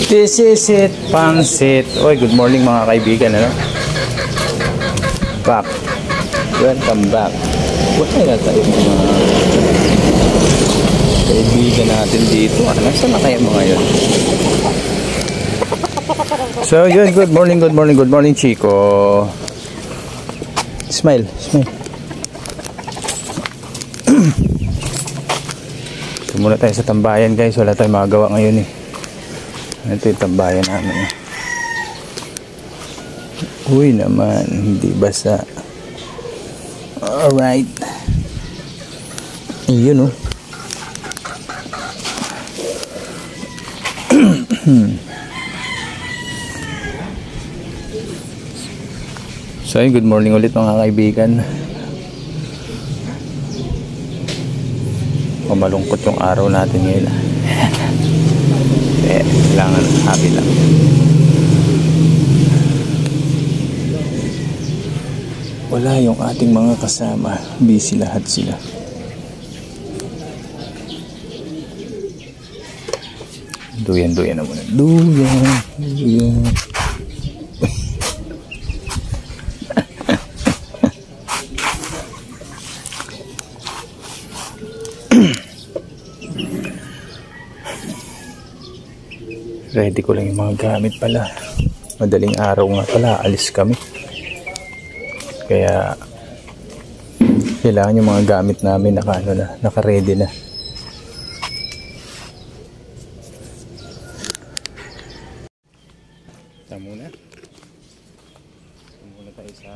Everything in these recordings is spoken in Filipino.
This is it, pansit. Oy, good morning mga kaibigan, ano? Back. Welcome back. Wala na tayo mga kaibigan natin dito. Nasaan na kayo mga yun? So yun, good morning Chico. Smile. So muna tayo sa tambayan guys, wala tayong magagawa ngayon eh. Ito yung tambayan namin. Uy naman, hindi basa. Alright. Yun oh. So good morning ulit mga kaibigan. Malungkot yung araw natin ngayon. Kailangan happy lang. Wala yung ating mga kasama. Busy lahat sila. Duyan na muna. Duyan. Ready ko lang yung mga gamit pala. Madaling araw nga pala, alis kami. Kaya kailangan yung mga gamit namin naka-ready na. Muna tayo sa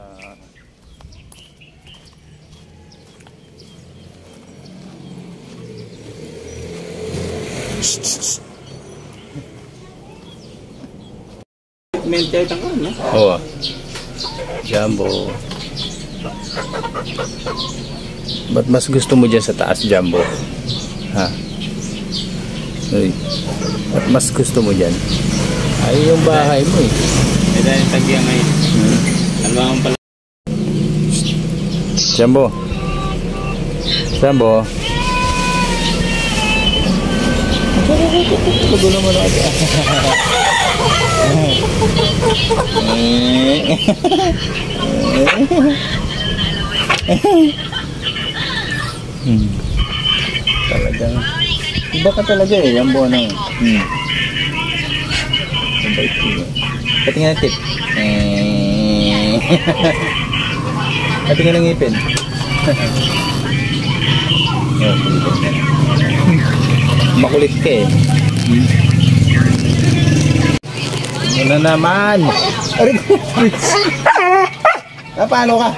mental tanggal no? Oo. Jumbo. Ba't mas gusto mo dyan sa taas, Jumbo? Ha? Uy. Ba't mas gusto mo dyan? Ay, yung bahay mo eh. May dahil tagya ngayon. Alwangan pala. Jumbo. Bago naman ako. Talagang iba ka talaga eh, Jumbo na. Patingin ang tip. Patingin ang ngipin. Makulit ka eh. Ano naman? Paano ka?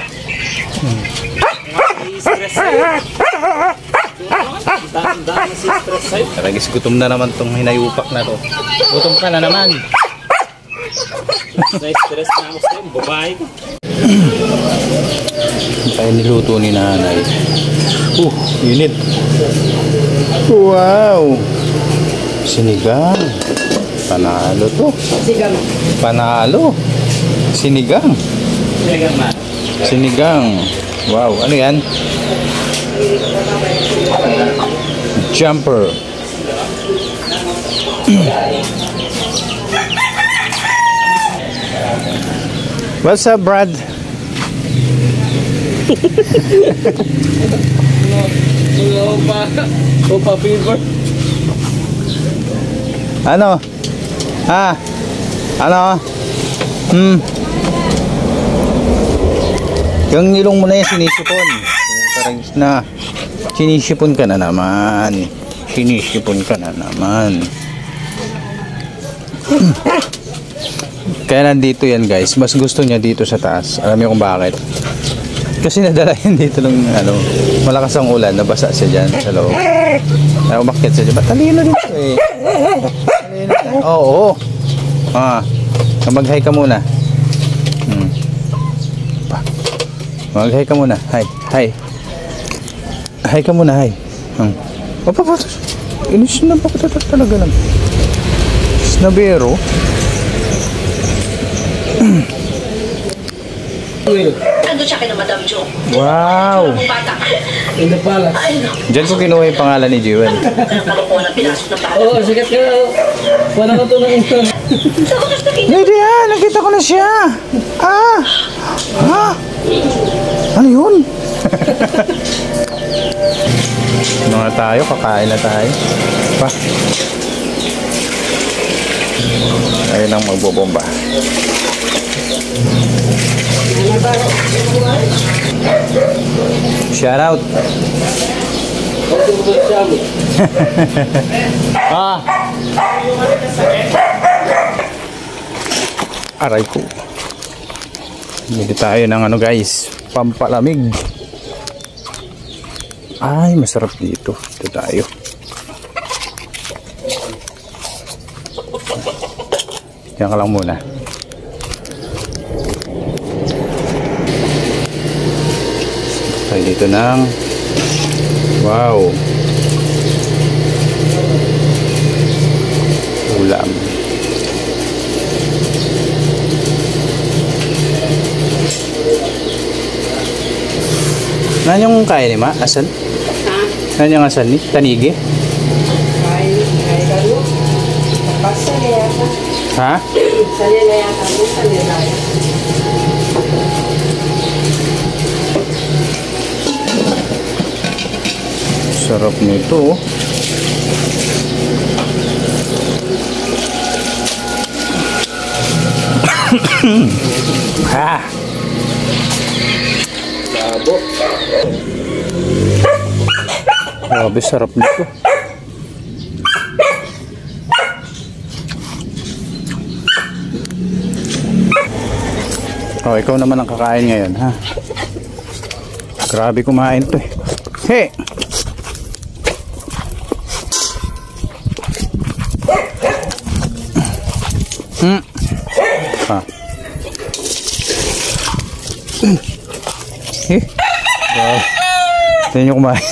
Taragis, gutom na naman tong hinayupak na to. Gutom ka na naman. Na-stress na ako sa'yo, babae ko. Tayo niluto ni nanay. Init. Wow. Sinigang. Panalo to. Panalo. Sinigang. Sinigang. Wow, ano yan? Jumper. What's up, Brad? Opa fever. Ano? Ano? Yung ilong mo na yan sinisipon. Taragis na. Sinisipon ka na naman. Kaya nandito yan guys. Mas gusto niya dito sa taas. Alam niyo kung bakit? Kasi nadala yan dito ng malakas ang ulan. Nabasa siya dyan sa loob. Umakyat siya dyan. Ba't talino dito eh? Oo. Mag-hi ka muna. Mag-hi ka muna. Hi. Hi ka muna, hi. Inis na ba talaga lang? Snabero. Nandun siya kay na Madam Jo. Wow! Ang bata. In the palace. Ay, no. Diyan ko kinuha yung pangalan ni Jewel. Ang kalokohan na pinasok ng bata. Oo, sikat ka. Wala ka to ng ito. Sa wakas na kinyo. Hindi yan! Nakita ko na siya! Ah! Ah! Ano yun? Ano nga tayo? Kakain na tayo. Pa. Ayun ang magbobomba. Shout out. Ah. Aray ko. Bili tayo ng ano guys, pampalamig. Ay, masarap dito. Ito tayo. Yan ka lang muna. Tayo dito ng wow. Ulam. Nan yung kain ni Ma? Asan? Ha? Nan yung asan ni? Tanigi? Ay, gano? Kapasa na yata. Ha? Sali na yata. Sali na yata. Sarap nito oh. Ha! Grabe, sarap nito. Oh, ikaw naman ang kakain ngayon, ha? Grabe kumain to eh. Hey! Ha? Eh? Wow. Tignan nyo kumain.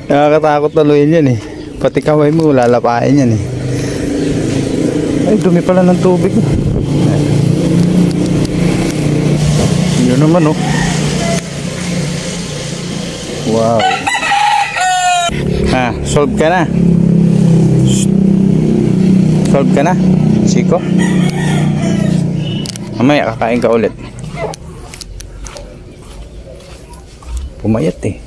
Nakakatakot taluin yan eh. Pati kamay mo lalapain yan eh. Ay, dumi pala ng tubig. Yun naman oh. Wow. Ha, solve ka na. Solve ka na, Chico. Mamaya kakain ka ulit. Pumayat eh.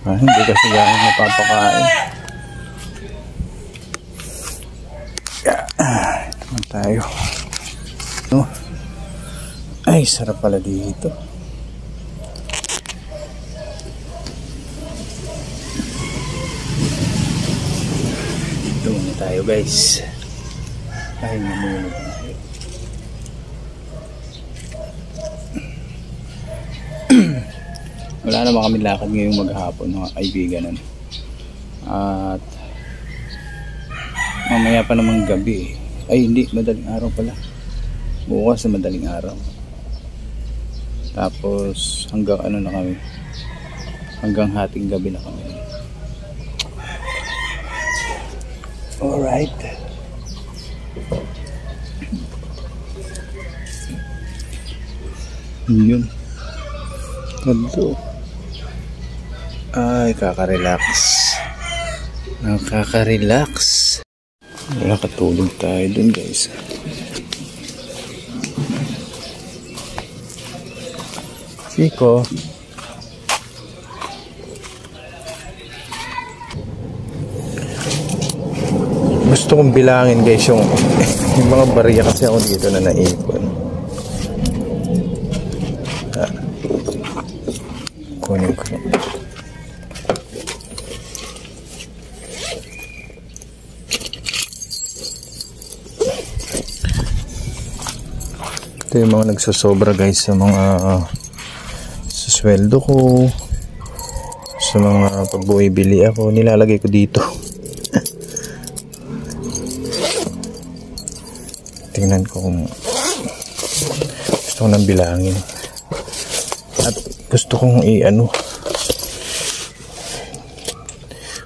Hindi kasi gano'n mapapakain. Ito na tayo. Oh. Ay, sarap pala dito. Ito na tayo guys. Ay, namulog na tayo. Wala naman kami lakad ngayong maghapon mga kaibigan. At mamaya pa namang gabi. Ay hindi, madaling araw pala. Bukas na madaling araw. Tapos hanggang ano na kami. Hanggang hating gabi na kami. Alright. Yun. Ganda. Ay, kaka-relax. Nakaka-relax. Wala, katulog tayo dun guys. Chico. Gusto kong bilangin guys yung mga bariya kasi ako dito na naipon. Kunin ko. Ito yung mga nagsasobra guys sa mga sa sweldo ko, sa mga pagbuibili ako, nilalagay ko dito. Tingnan ko kung gusto ko nang bilangin. At gusto kong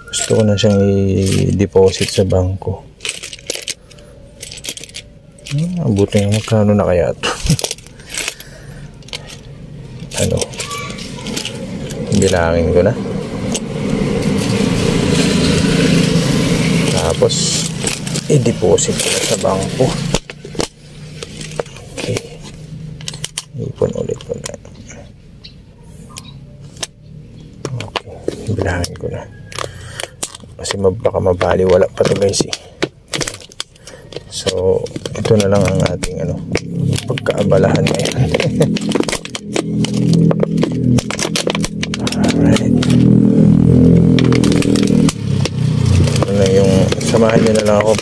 gusto ko na siyang i-deposit sa bangko. Abutin nga magkano na kaya ito. Bilangin ko na. Tapos i-deposit ko na sa bangko. Okay. Ipon ulit ko na. Okay. Bilangin ko na. Kasi baka mabali. Wala pa to guys eh. So, ito na lang ang ating pagkaabalahan ngayon. Alright. Ito na yung, samahan nyo na lang ako.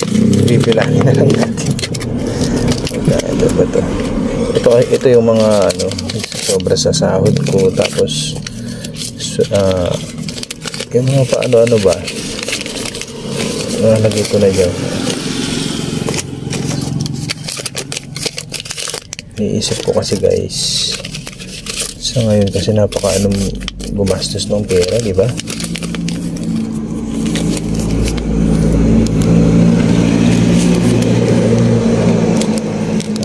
Bibilangin na lang natin. Ito ba ito? Ito yung mga sobra sa sahod ko. Tapos yung mga paano ba? Nalagay ko na dyan. Iisip ko kasi guys, sa ngayon kasi gumastos ng pera, di ba?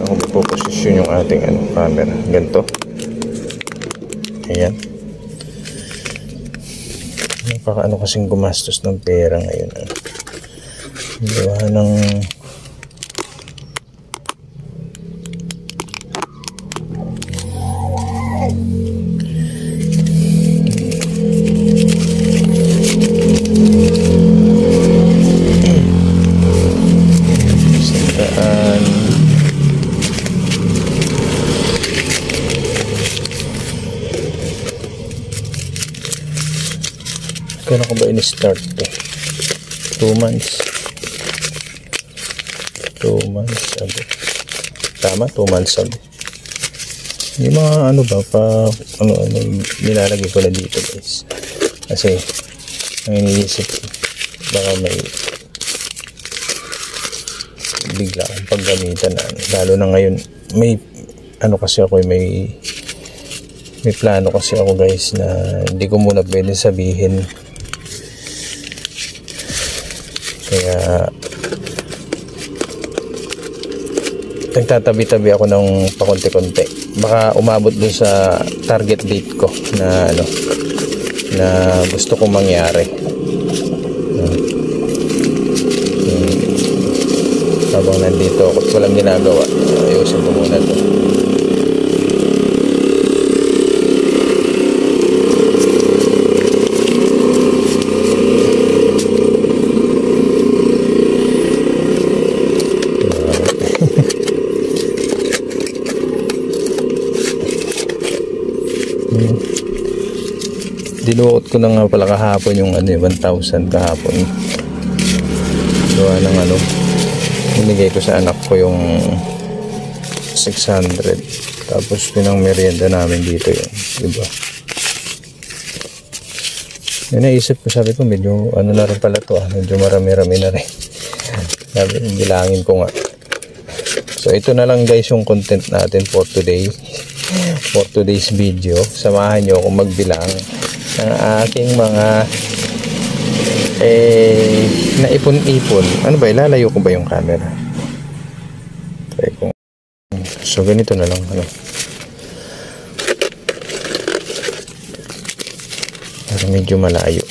Ako ipoposisyon yung ating camera. Ganito. Ayan. Napaka kasing gumastos ng pera ngayon. Gawa ng kailan ko ba in-start to? 2 months. 2 months ago. Tama, 2 months ago. Yung mga nilalagay ko na dito guys. Kasi ang iniisip ko, baka may bigla akong paggamitan lalo na ngayon. May kasi ako, may plano kasi ako guys na hindi ko muna pwede sabihin. Kaya nagtatabi-tabi ako ng pakonti-konti. Baka umabot dun sa target date ko na na gusto kong mangyari. Habang nandito ako at walang ginagawa, ayusin ko muna to. Dinuot ko na nga pala kahapon yung 1,000 kahapon. Gawa ng binigay ko sa anak ko yung 600. Tapos pinang merienda namin dito yun, diba? Yung naisip ko, sabi ko medyo na rin pala to, medyo marami-rami na rin. Sabi, bilangin ko nga. So ito na lang guys yung content natin for today. For today's video. Samahan nyo akong magbilang ng aking mga naipon-ipon. Ano ba, ilalayo ko ba yung camera? Try ko. So ganito na lang para medyo malayo.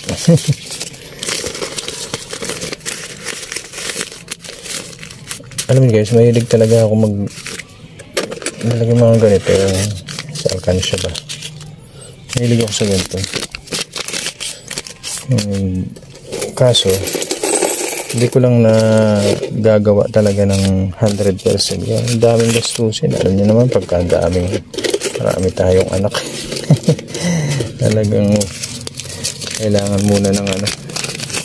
Alam mo guys, mahilig talaga ako nalagay mga ganito sa alkansya ba. Mahilig ako sa ganito. Kaso hindi ko lang na gagawa talaga ng 100%. Ang daming gastusin. Alam niyo naman marami tayong anak. Talagang kailangan muna ng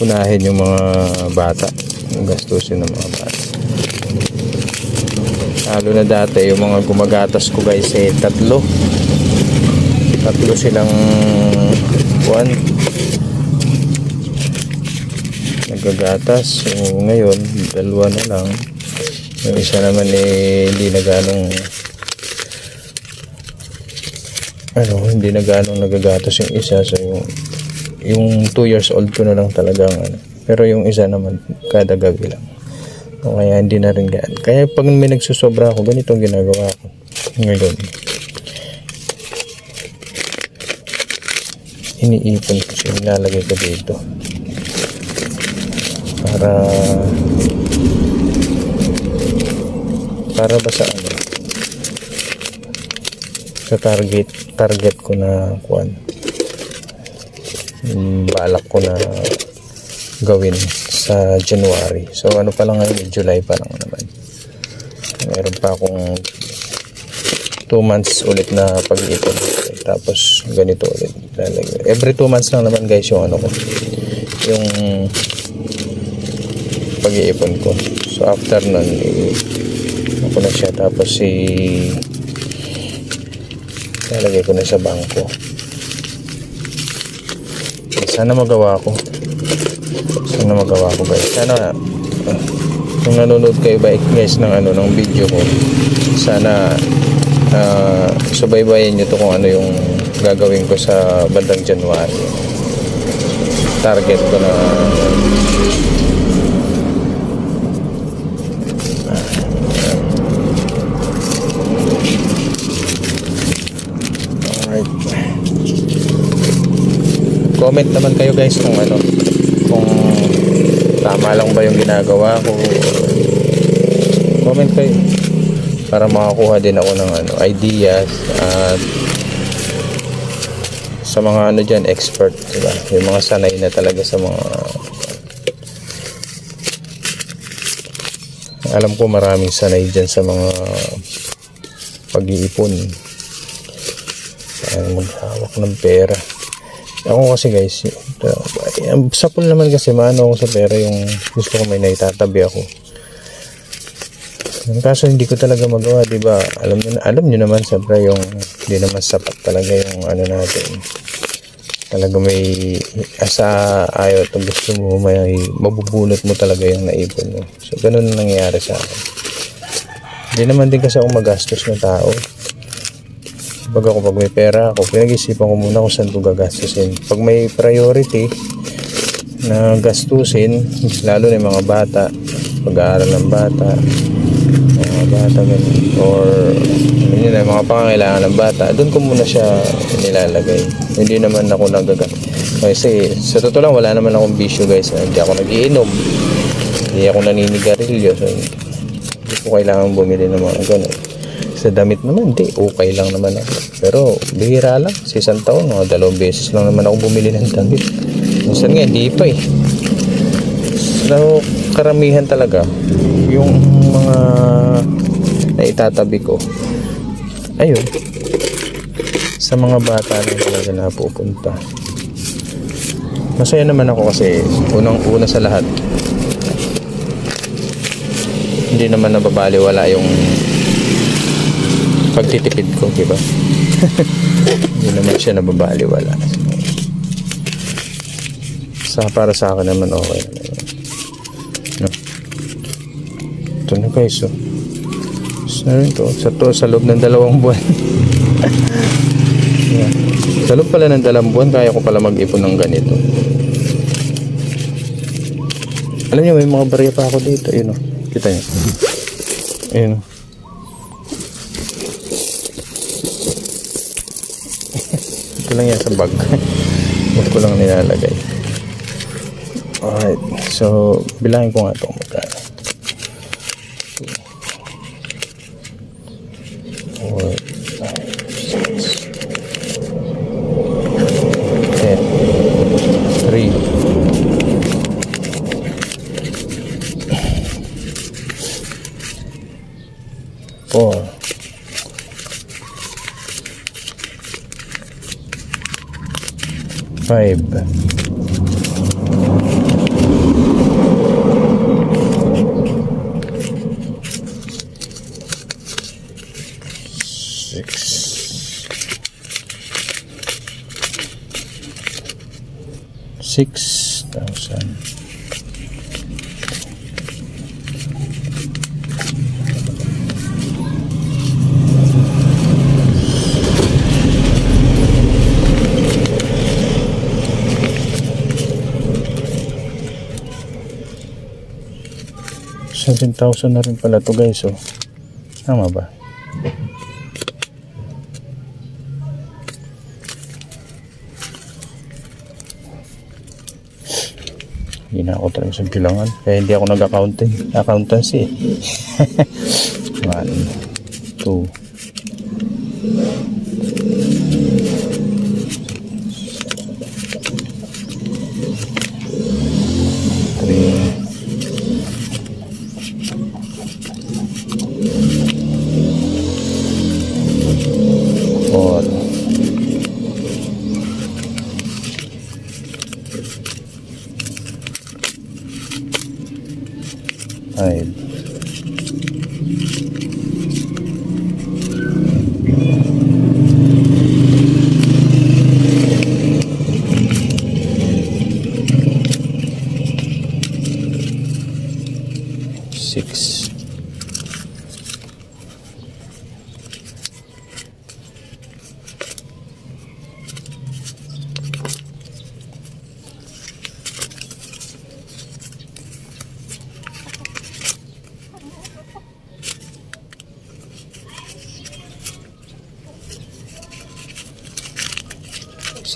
unahin yung mga bata, yung gastusin ng mga bata. Lalo na dati yung mga gumagatas ko guys tatlo silang nagagatas. So ngayon 2 na lang. Yung isa naman hindi na ganong nagagatas yung isa. So yung 2 years old ko na lang talagang pero yung isa naman kada gabi lang. O kaya hindi na rin gaan. Kaya pag may nagsusobra ako, ganito ang ginagawa ko ngayon. iniipon ko siya, nilalagay ko dito para ba sa ano, sa target ko na kuan, balak ko na gawin sa January. So ano pa lang ngayon, July pa lang naman, meron pa akong 2 months ulit na pag-iipon. Tapos ganito ulit, every 2 months lang naman guys yung ano ko, yung pag-iipon ko. So after nun, ako na siya, tapos lalagay ko na sa bangko. Sana magawa ko guys. Sana kung nanonood kayo ba guys ng ano, ng video ko, sana subaybayan nyo to kung ano yung gagawin ko sa bandang January. Target ko na alright. Comment naman kayo guys kung ano, kung tama lang ba yung ginagawa ko. Comment kayo para makakuha din ako ng ano, ideas at sa mga ano dyan, expert, diba? Yung mga sanay na talaga sa mga, alam ko maraming sanay dyan sa mga pag-iipon, maghawak ng pera. Ako kasi guys, sapol naman kasi maano ako sa pera, yung gusto ko may naitatabi ako. Kaso hindi ko talaga magawa, di ba? Alam niyo naman siyempre yung hindi naman sapat talaga yung ano natin. Talaga may asa ayaw at gusto mo, may mabubulot mo talaga yung naipon mo. So ganun ang nangyayari sa akin. Hindi naman din kasi ako magastos ng tao. Pag may pera ako, pinag-isipan ko muna kung saan ko gagastusin. Pag may priority na gastusin, lalo na yung mga bata, pag-aaral ng bata, ganun, or yun na, mga pangangailangan ng bata, doon ko muna siya nilalagay. Hindi naman ako kasi sa totoo lang wala naman akong bisyo guys. Hindi ako nagiinom, hindi ako naninigarilyo, so hindi ko kailangan bumili ng mga ganun. Sa damit naman, hindi, okay lang naman ako, pero bihira lang, sa isang taon mga 2 beses lang naman ako bumili ng damit. Minsan nga hindi pa eh. So karamihan talaga yung mga naitatabi ko, ayun, sa mga bata na talaga napupunta. Masaya naman ako kasi unang-una sa lahat, hindi naman nababaliwala yung pagtitipid ko, diba? Hindi naman siya nababaliwala. Para sa akin naman okay naman. No? Ito na guys, so sa loob ng 2 buwan. Yeah. Sa loob pala ng 2 buwan, kaya ko pala mag-ipon ng ganito. Alam niyo, may mga barya pa ako dito. Ayun, oh. Kita niyo. Ayun, oh. Ito lang yan sa bag. Huwag ko lang nilalagay. Alright, so bilangin ko nga ito kung magkano. 5 6,000. $7,000 na rin pala to guys, oh. Tama ba? Hindi na ako talaga sa bilangan. Kaya hindi ako accountancy. 1, 2, 5, 6,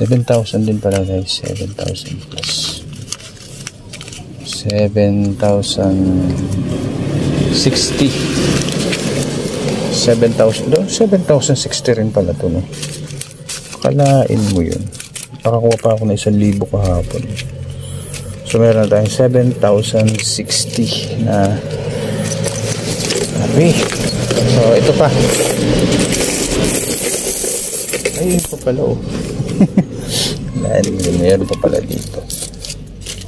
7,000 din pala guys. 7,000 plus 7,060 7,060 rin pala to, no? Kalain mo yun. Nakakuha pa ako na 1,000 kahapon. So meron na tayong 7,060 na okay. So ito pa. Ay, ito pala, oh. Meron pa pala dito.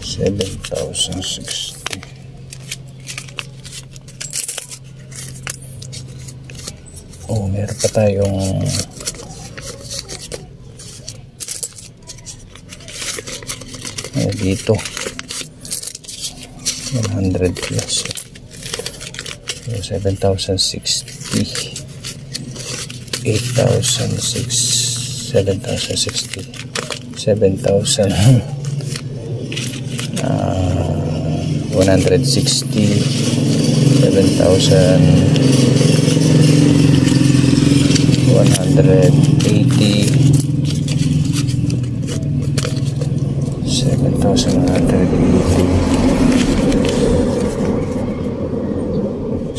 7,060. Oh, meron pa tayong dito 100 plus. So, 7,060, 8,006, 7,060, 7,000, 160, 7,180, 7,220.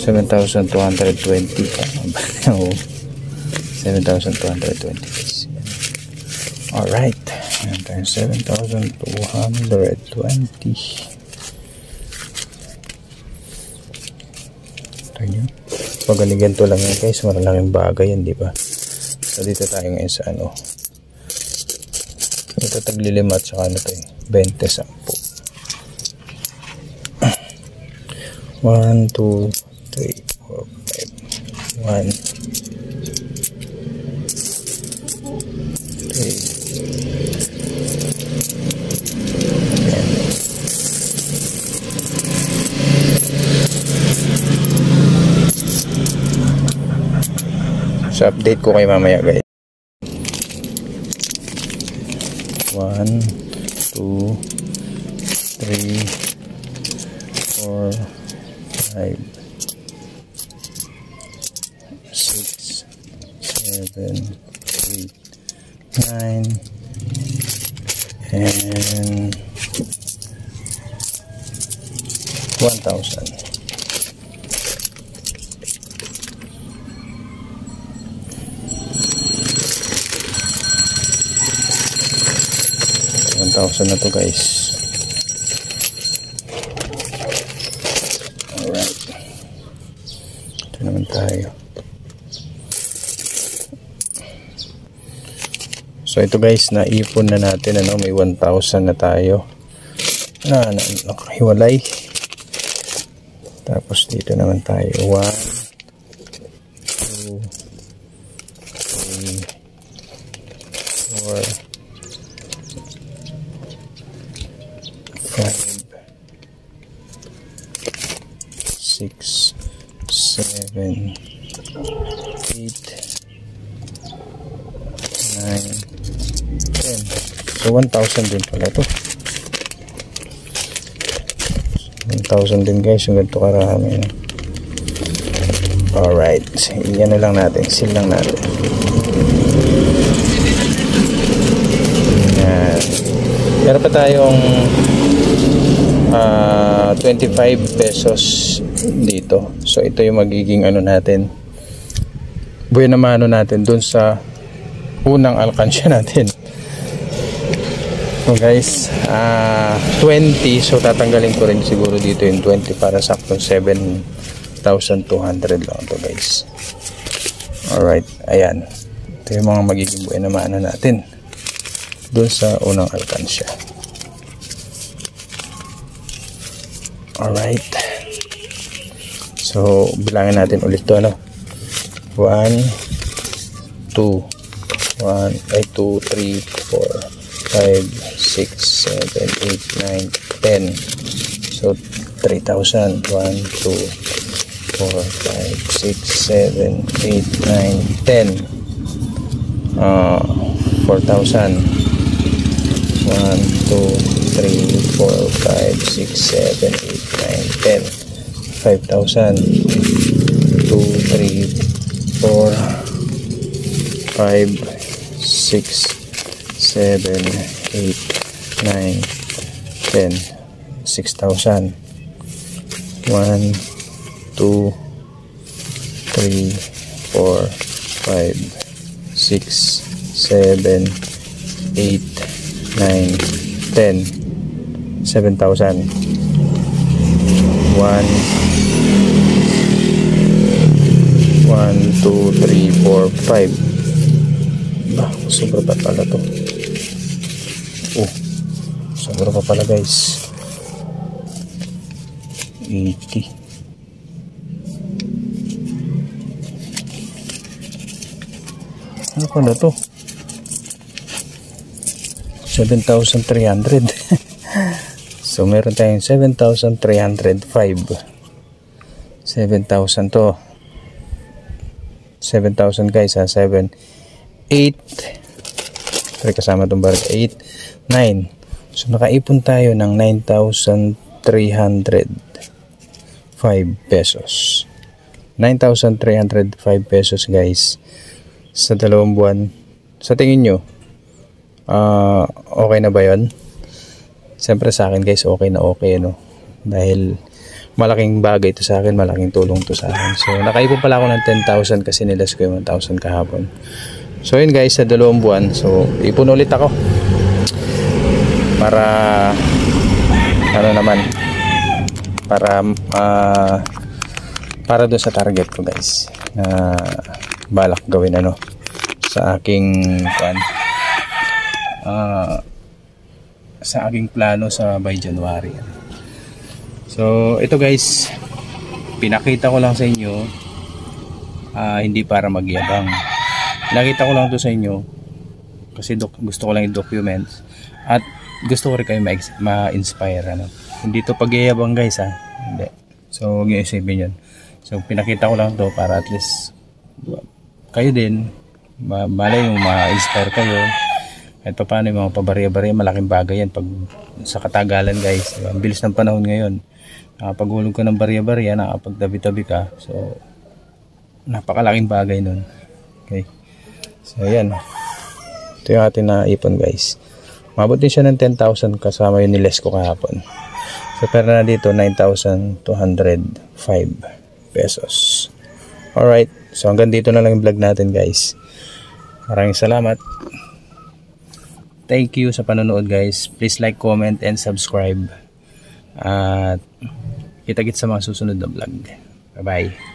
7,220. Alright. And 7,220. Pagaling ganito lang yan guys. Malaking bagay yan, di ba? So dito tayo ngayon sa ano. Ito taglilima at saka ano to eh. 20 sampu. 1, 2, 3, 4, 5. 1, 3. So update ko kayo mamaya guys. 1, 2, 3, 4, 5, 6, 7, 8, 9, and 1,000. 1,000 na to guys. Alright. Ito naman tayo. So ito guys, naipon na natin ano, may 1,000 na tayo na nakahiwalay. Tapos dito naman tayo 1, 2, 3, 4, 6, 7, 8, 9, 10. So 1,000 din pala ito. 1,000 din guys, yung ganito karami. Alright, yan na lang natin, seal lang natin. Yan. Meron pa tayong 25 pesos dito. So ito yung magiging ano natin, buhay na mano natin dun sa unang alkansya natin. So guys, 20, so tatanggalin ko rin siguro dito yung 20 para saktong 7,200 lang to guys. Alright, ayan, ito yung mga magiging buhay na mano natin dun sa unang alkansya. Alright, so bilangin natin ulit to, ano? 1, 2, 3, 4, 5, 6, 7, 8, 9, 10. So 3,000. 1, 2, 4, 5, 6, 7, 8, 9, 10. 4,000. 1, 2, 3, 4, 5, 6, 7, 8, 9, 10. 5,000. 2, 3, 4, 5, 6, 7, 8, 9, 10. 6,000. 1, 2, 3, 4, 5, 6, 7, 8, 9, 10. 7,000. 1, 2, 3, 4, 5. Bah, sobra pa pala to. Oh, sobra pa pala guys. 80. Ano pala to? 7,300. So meron tayong 7,305. 7,000 to. 7,000 guys ha. 7, 8. Sorry, kasama itong baril. 8, 9. So nakaipon tayo ng 9,305 pesos. 9,305 pesos guys sa 2 buwan. Sa tingin nyo, okay na ba yun? Siyempre sa akin guys, okay na okay, no? Dahil malaking bagay ito sa akin, malaking tulong ito sa akin. So nakaipon pala ako ng 10,000 kasi nilas ko yung 1,000 kahapon. So yun guys, sa 2 buwan, so ipon ulit ako para ano naman, para doon sa target ko guys, na balak gawin ano sa aking sa aking plano sa by January. So ito guys, pinakita ko lang sa inyo, hindi para magyabang. Nakita ko lang to sa inyo kasi gusto ko lang i-document at gusto ko rin kayo ma-inspire ano. Hindi to pagyayabang guys ha, hindi. So huwag niyo isipin yun. So pinakita ko lang to para at least kayo din malay mo ma-inspire kayo. At paano yung mga pabarya-barya, malaking bagay yan pag sa katagalan guys. Ang bilis ng panahon ngayon. Pag-hulog ka ng barya-barya, nakapagtabi-tabi ka. So napakalaking bagay nun. Okay. So ayan. Ito yung ating naipon guys. Mabot din siya ng 10,000 kasama yung niles ko kahapon. So pera na dito 9,205 pesos. Alright. So hanggang dito na lang yung vlog natin guys. Maraming salamat. Thank you sa panonood guys. Please like, comment, and subscribe. At kita-kits sa mga susunod na vlog. Bye bye.